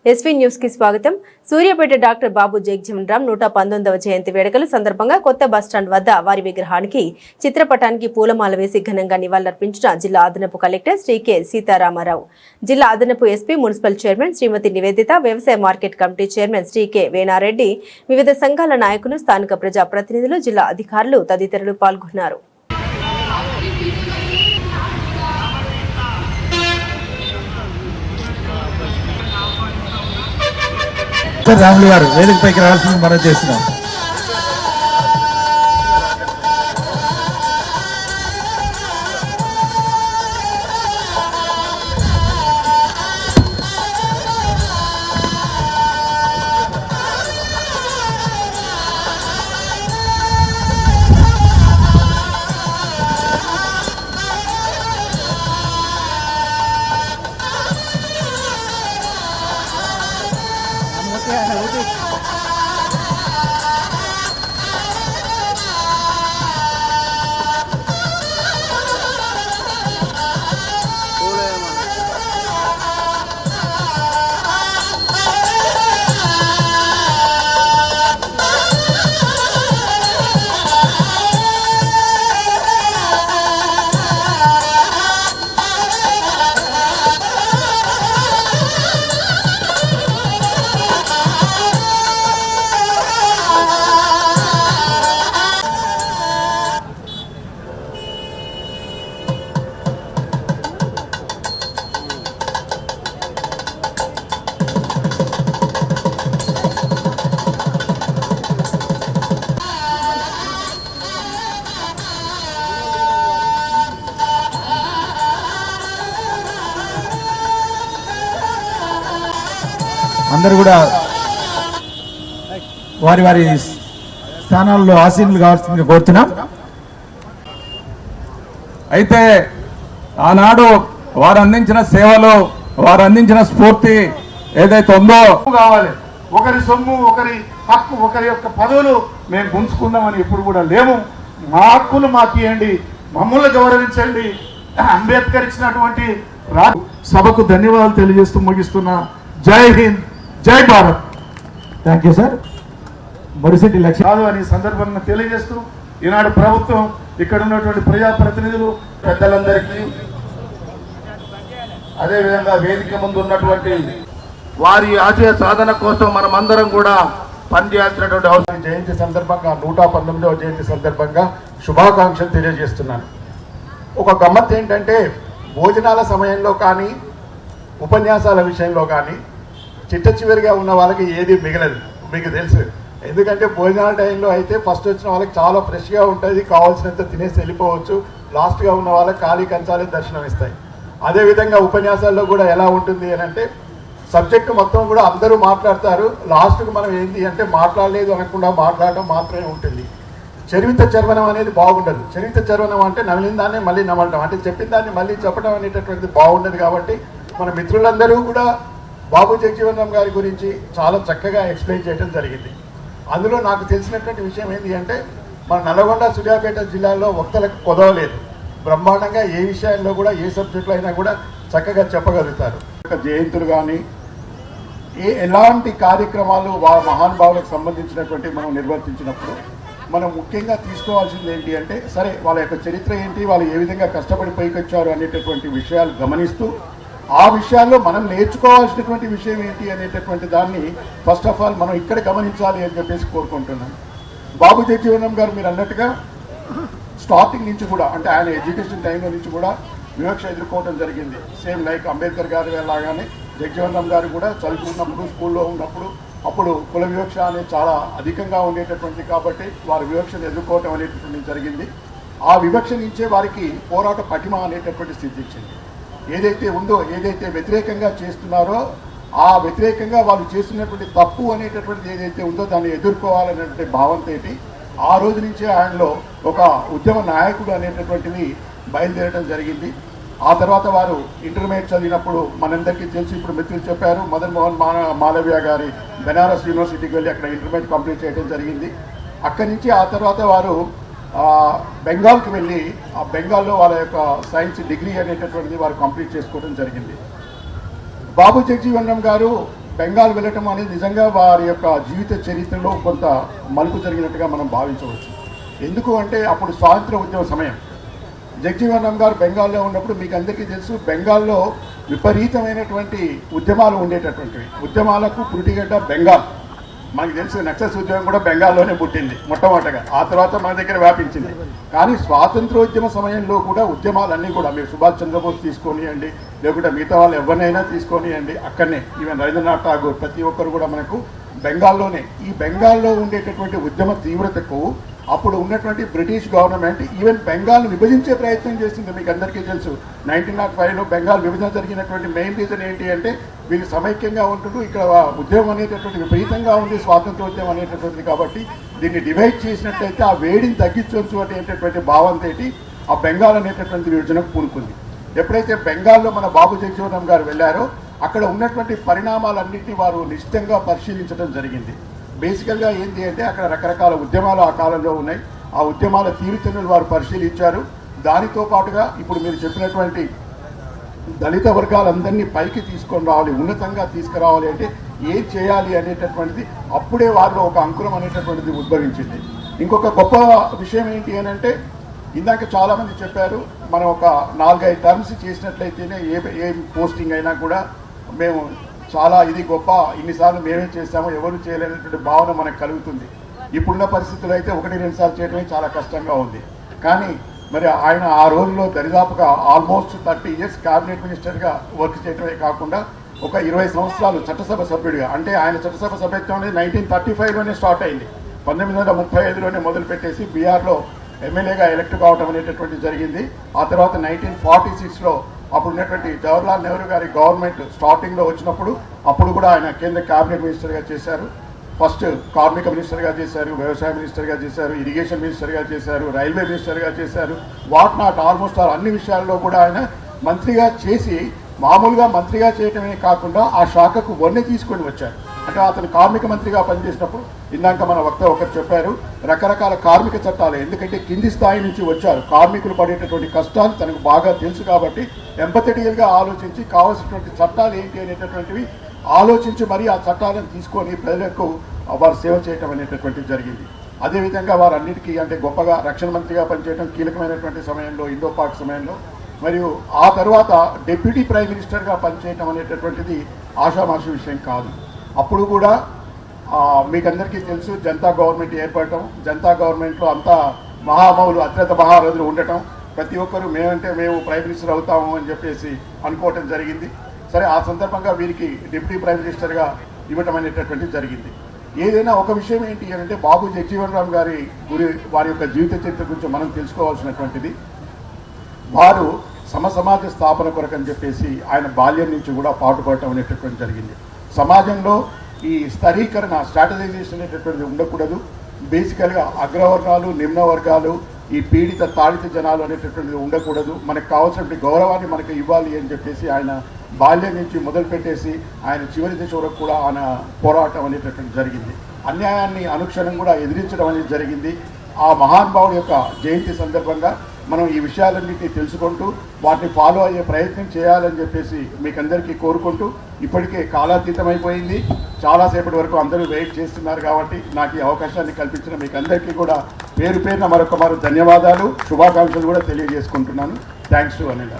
SV news కి స్వాగతం. Suryapet doctor బాబు జగజీవన్ రామ్ 119వ జయంతి వేడుకల సందర్భంగా కొత్త బస్టాండ్ వద్ద వారి విగ్రహానికి చిత్రపటానికి పూలమాల వేసి ఘనంగా నివాళులర్పించిన జిల్లా అదనపు కలెక్టర్ శ్రీ కె సీతారామారావు, జిల్లా అదనపు SP, municipal chairman Shrimati Nivedita, వ్యవసాయ market committee chairman Shri K Venareddy, వివిధ సంఘాల నాయకులు, స్థానిక ప్రజా ప్రతినిధులు, జిల్లా అధికారులు తదితరులు పాల్గొన్నారు. రాములు గారు వేదికపైకి రావాల్సింది మనం చేస్తున్నాం. అందరూ కూడా వారి వారి స్థానాల్లో ఆసీనులు కావాల్సిందిగా కోరుతున్నాం. అయితే ఆనాడు వారు అందించిన సేవలు, వారు అందించిన స్ఫూర్తి ఏదైతే ఉందో కావాలి. ఒకరి సొమ్ము, ఒకరి హక్కు, ఒకరి యొక్క పదవులు మేము గుంజుకుందామని ఎప్పుడు కూడా లేము. మా హక్కులు మాకు ఇవ్వండి, మమ్మల్ని గౌరవించండి. అంబేద్కర్ ఇచ్చినటువంటి సభకు ధన్యవాదాలు తెలియజేస్తూ ముగిస్తున్నా. జై హింద్, జై భారత్. Thank you sir. మరుసటి లక్ష్యం కాదు అని సందర్భంగా తెలియజేస్తూ ఈనాడు ప్రభుత్వం, ఇక్కడ ఉన్నటువంటి ప్రజాప్రతినిధులు, పెద్దలందరికీ, అదేవిధంగా వేదిక ముందు ఉన్నటువంటి వారి ఆశయ సాధన కోసం మనం అందరం కూడా పనిచేయాల్సినటువంటి అవసరం. జయంతి సందర్భంగా 119వ జయంతి సందర్భంగా శుభాకాంక్షలు తెలియజేస్తున్నాను. ఒక గమ్మత్ ఏంటంటే, భోజనాల సమయంలో కానీ ఉపన్యాసాల విషయంలో కానీ చిట్ట చివరిగా ఉన్న వాళ్ళకి ఏది మిగలదు, మీకు తెలుసు. ఎందుకంటే భోజనాల టైంలో అయితే ఫస్ట్ వచ్చిన వాళ్ళకి చాలా ఫ్రెష్గా ఉంటుంది, కావాల్సినంత తినేసి వెళ్ళిపోవచ్చు. లాస్ట్గా ఉన్న వాళ్ళకి ఖాళీ కంచాలే దర్శనం ఇస్తాయి. అదేవిధంగా ఉపన్యాసాల్లో కూడా ఎలా ఉంటుంది అని అంటే, సబ్జెక్టు మొత్తం కూడా అందరూ మాట్లాడతారు, లాస్ట్కు మనం ఏంటి అంటే మాట్లాడలేదు అనకుండా మాట్లాడడం మాత్రమే ఉంటుంది. చరిత్ర చర్వనం అనేది బాగుండదు. చరిత్ర చర్వనం అంటే నమిలిన దాన్ని మళ్ళీ నమలడం, అంటే చెప్పిన దాన్ని మళ్ళీ చెప్పడం అనేటటువంటిది బాగుండదు. కాబట్టి మన మిత్రులందరూ కూడా బాబు జగజీవన్ రామ్ గారి గురించి చాలా చక్కగా ఎక్స్ప్లెయిన్ చేయడం జరిగింది. అందులో నాకు తెలిసినటువంటి విషయం ఏంటి అంటే, మన నల్గొండ, సూర్యాపేట జిల్లాలో వక్తలకు కొదవలేదు. బ్రహ్మాండంగా ఏ విషయాల్లో కూడా, ఏ సబ్జెక్టులో అయినా కూడా చక్కగా చెప్పగలుగుతారు. జయంతులు కానీ ఎలాంటి కార్యక్రమాలు మహానుభావులకు సంబంధించినటువంటి మనం నిర్వర్తించినప్పుడు మనం ముఖ్యంగా తీసుకోవాల్సింది ఏంటి అంటే, సరే వాళ్ళ యొక్క చరిత్ర ఏంటి, వాళ్ళు ఏ విధంగా కష్టపడి పైకొచ్చారు అనేటటువంటి విషయాలు గమనిస్తూ, ఆ విషయాల్లో మనం నేర్చుకోవాల్సినటువంటి విషయం ఏంటి అనేటటువంటి దాన్ని ఫస్ట్ ఆఫ్ ఆల్ మనం ఇక్కడ గమనించాలి అని చెప్పేసి కోరుకుంటున్నాను. బాబు జగజీవన్ రామ్ గారు మీరు అన్నట్టుగా స్టార్టింగ్ నుంచి కూడా, అంటే ఆయన ఎడ్యుకేషన్ టైంలో నుంచి కూడా వివక్ష ఎదుర్కోవడం జరిగింది. సేమ్ లైక్ అంబేద్కర్ గారు లాగానే జగజీవన్ రామ్ గారు కూడా చదువుకున్నప్పుడు, స్కూల్లో ఉన్నప్పుడు అప్పుడు కుల వివక్ష అనేది చాలా అధికంగా ఉండేటటువంటి, కాబట్టి వారి వివక్షను ఎదుర్కోవటం అనేటటువంటి జరిగింది. ఆ వివక్ష నుంచే వారికి పోరాట పటిమ అనేటటువంటి స్థితి ఇచ్చింది. ఏదైతే ఉందో, ఏదైతే వ్యతిరేకంగా చేస్తున్నారో, ఆ వ్యతిరేకంగా వాళ్ళు చేస్తున్నటువంటి తప్పు అనేటటువంటిది ఏదైతే ఉందో దాన్ని ఎదుర్కోవాలనేటువంటి భావంతో ఆ రోజు నుంచే ఆయనలో ఒక ఉద్యమ నాయకుడు అనేటటువంటిది బయలుదేరడం జరిగింది. ఆ తర్వాత వారు ఇంటర్మీడియట్ చదివినప్పుడు మనందరికీ తెలిసి, ఇప్పుడు మిత్రులు చెప్పారు, మదన్ మోహన్ మాలవ్య గారి బెనారస్ యూనివర్సిటీకి వెళ్ళి అక్కడ ఇంటర్మీడియట్ కంప్లీట్ చేయడం జరిగింది. అక్కడి నుంచి ఆ తర్వాత వారు బెంగాల్కి వెళ్ళి ఆ బెంగాల్లో వాళ్ళ యొక్క సైన్స్ డిగ్రీ అనేటటువంటిది వారు కంప్లీట్ చేసుకోవడం జరిగింది. బాబు జగజీవన్ రామ్ గారు బెంగాల్ వెళ్ళటం అనేది నిజంగా వారి యొక్క జీవిత చరిత్రలో కొంత మలుపు జరిగినట్టుగా మనం భావించవచ్చు. ఎందుకు అంటే అప్పుడు స్వాతంత్ర ఉద్యమ సమయం. జగజీవన్ రామ్ గారు బెంగాల్లో ఉన్నప్పుడు మీకు అందరికీ తెలుసు, బెంగాల్లో విపరీతమైనటువంటి ఉద్యమాలు ఉండేటటువంటివి. ఉద్యమాలకు పురిటిగడ్డ బెంగాల్. మనకు తెలుసు నక్సల్స్ ఉద్యమం కూడా బెంగాల్లోనే పుట్టింది మొట్టమొదటగా, ఆ తర్వాత మన దగ్గర వ్యాపించింది. కానీ స్వాతంత్రోద్యమ సమయంలో కూడా ఉద్యమాలన్నీ కూడా మీరు సుభాష్ చంద్రబోస్ తీసుకొనియండి, లేకుంటే మిగతా వాళ్ళు ఎవరినైనా తీసుకొనియండి, అక్కడనే ఈవెన్ రవీంద్రనాథ్ ఠాగూర్ ప్రతి ఒక్కరు కూడా మనకు బెంగాల్లోనే. ఈ బెంగాల్లో ఉండేటటువంటి ఉద్యమ తీవ్రతకు అప్పుడు ఉన్నటువంటి బ్రిటిష్ గవర్నమెంట్ ఈవెన్ బెంగాల్ను విభజించే ప్రయత్నం చేసింది. మీకు అందరికీ తెలుసు 1905లో బెంగాల్ విభజన జరిగినటువంటి మెయిన్ రీజన్ ఏంటి అంటే వీళ్ళు సమైక్యంగా ఉంటుంటూ ఇక్కడ ఉద్యమం అనేటటువంటి విపరీతంగా ఉంది, స్వాతంత్రోద్యమం అనేటటువంటిది. కాబట్టి దీన్ని డివైడ్ చేసినట్లయితే ఆ వేడిని తగ్గించవచ్చు అనేటటువంటి భావంతో ఆ బెంగాల్ అనేటటువంటి విభజనకు పూనుకుంది. ఎప్పుడైతే బెంగాల్లో మన బాబు జగజీవన్ రామ్ గారు వెళ్ళారో అక్కడ ఉన్నటువంటి పరిణామాలన్నింటినీ వారు నిశ్చితంగా పరిశీలించడం జరిగింది. బేసికల్గా ఏంటి అంటే అక్కడ రకరకాల ఉద్యమాలు ఆ కాలంలో ఉన్నాయి. ఆ ఉద్యమాల తీరుతెన్నులు వారు పరిశీలించారు. దానితో పాటుగా ఇప్పుడు మీరు చెప్పినటువంటి దళిత వర్గాలందరినీ పైకి తీసుకొని రావాలి, ఉన్నతంగా తీసుకురావాలి అంటే ఏం చేయాలి అనేటటువంటిది అప్పుడే వారిలో ఒక అంకురం అనేటటువంటిది ఉద్భవించింది. ఇంకొక గొప్ప విషయం ఏంటి అని అంటే ఇందాక చాలామంది చెప్పారు, మనం ఒక 4-5 టర్మ్స్ చేసినట్లయితేనే ఏ పోస్టింగ్ అయినా కూడా మేము చాలా ఇది గొప్ప, ఇన్నిసార్లు మేమే చేస్తామో ఎవరు చేయలేనటువంటి భావన మనకు కలుగుతుంది. ఇప్పుడున్న పరిస్థితుల్లో అయితే 1-2 సార్లు చేయడమే చాలా కష్టంగా ఉంది. కానీ మరి ఆయన ఆ రోజుల్లో దరిదాపుగా ఆల్మోస్ట్ 30 years క్యాబినెట్ మినిస్టర్గా వర్క్ చేయడమే కాకుండా ఒక 20 సంవత్సరాలు చట్టసభ సభ్యుడిగా, అంటే ఆయన చట్టసభ సభ్యత్వం అనేది 1935లోనే స్టార్ట్ అయింది. 1935లోనే మొదలుపెట్టేసి బీహార్లో ఎమ్మెల్యేగా ఎలక్ట్ కావడం అనేటటువంటిది జరిగింది. ఆ తర్వాత 1946లో అప్పుడు ఉన్నటువంటి జవహర్లాల్ నెహ్రూ గారి గవర్నమెంట్ స్టార్టింగ్లో వచ్చినప్పుడు అప్పుడు కూడా ఆయన కేంద్ర క్యాబినెట్ మినిస్టర్గా చేశారు. ఫస్ట్ కార్మిక మినిస్టర్గా చేశారు, వ్యవసాయ మినిస్టర్గా చేశారు, ఇరిగేషన్ మినిస్టర్గా చేశారు, రైల్వే మినిస్టర్గా చేశారు. వాట్ నాట్ ఆల్మోస్ట్ అన్ని విషయాల్లో కూడా ఆయన మంత్రిగా చేసి మామూలుగా మంత్రిగా చేయటమే కాకుండా ఆ శాఖకు వన్నె తీసుకొని వచ్చారు. అంటే అతను కార్మిక మంత్రిగా పనిచేసినప్పుడు ఇందాక మన వక్త ఒకరు చెప్పారు, రకరకాల కార్మిక చట్టాలు, ఎందుకంటే కింది స్థాయి నుంచి వచ్చారు, కార్మికులు పడేటటువంటి కష్టాలు తనకు బాగా తెలుసు కాబట్టి ఎంపథెటికల్గా ఆలోచించి కావాల్సినటువంటి చట్టాలు ఏంటి అనేటటువంటివి ఆలోచించి మరి ఆ చట్టాలను తీసుకొని ప్రజలకు వారు సేవ చేయటం అనేటటువంటిది జరిగింది. అదేవిధంగా వారు అన్నిటికీ అంటే గొప్పగా రక్షణ మంత్రిగా పనిచేయడం కీలకమైనటువంటి సమయంలో, ఇండో పాక్ సమయంలో, మరియు ఆ తర్వాత డిప్యూటీ ప్రైమ్ మినిస్టర్గా పనిచేయటం అనేటటువంటిది ఆషామాషి విషయం కాదు. అప్పుడు కూడా మీకు అందరికీ తెలుసు జనతా గవర్నమెంట్ ఏర్పడటం, జనతా గవర్నమెంట్లో అంతా మహామౌలు అత్యంత మహారథులు ఉండటం, ప్రతి ఒక్కరూ మేము ప్రైమ్ మినిస్టర్ అవుతాము అని చెప్పేసి అనుకోవటం జరిగింది. సరే, ఆ సందర్భంగా వీరికి డిప్యూటీ ప్రైమ్ మినిస్టర్గా ఇవ్వటం అనేటటువంటిది జరిగింది. ఏదైనా ఒక విషయం ఏంటి అంటే బాబు జగజీవన్ రామ్ గారి వారి యొక్క జీవిత చరిత్ర గురించి మనం తెలుసుకోవాల్సినటువంటిది, వారు సమాజ స్థాపన కొరకు అని చెప్పేసి ఆయన బాల్యం నుంచి కూడా పాటుపడటం అనేటటువంటి జరిగింది. సమాజంలో ఈ స్థరీకరణ స్ట్రాటజైజేషన్ అనేటటువంటిది ఉండకూడదు. బేసికల్గా అగ్రవర్ణాలు, నిమ్న వర్గాలు, ఈ పీడిత తాడిత జనాలు అనేటటువంటిది ఉండకూడదు. మనకు కావాల్సినటువంటి గౌరవాన్ని మనకు ఇవ్వాలి అని చెప్పేసి ఆయన బాల్యం నుంచి మొదలుపెట్టేసి ఆయన చివరి దశ వరకు కూడా ఆయన పోరాటం అనేటటువంటి జరిగింది. అన్యాయాన్ని అనుక్షణం కూడా ఎదిరించడం అనేది జరిగింది. ఆ మహానుభావుడి యొక్క జయంతి సందర్భంగా మనం ఈ విషయాలన్నింటినీ తెలుసుకుంటూ వాటిని ఫాలో అయ్యే ప్రయత్నం చేయాలని చెప్పేసి మీకందరికీ కోరుకుంటూ, ఇప్పటికే కాలాతీతమైపోయింది, చాలాసేపటి వరకు అందరూ వెయిట్ చేస్తున్నారు కాబట్టి నాకు ఈ అవకాశాన్ని కల్పించిన మీకు అందరికీ కూడా పేరు పేరున మరొక ధన్యవాదాలు, శుభాకాంక్షలు కూడా తెలియజేసుకుంటున్నాను. Thanks to Anil.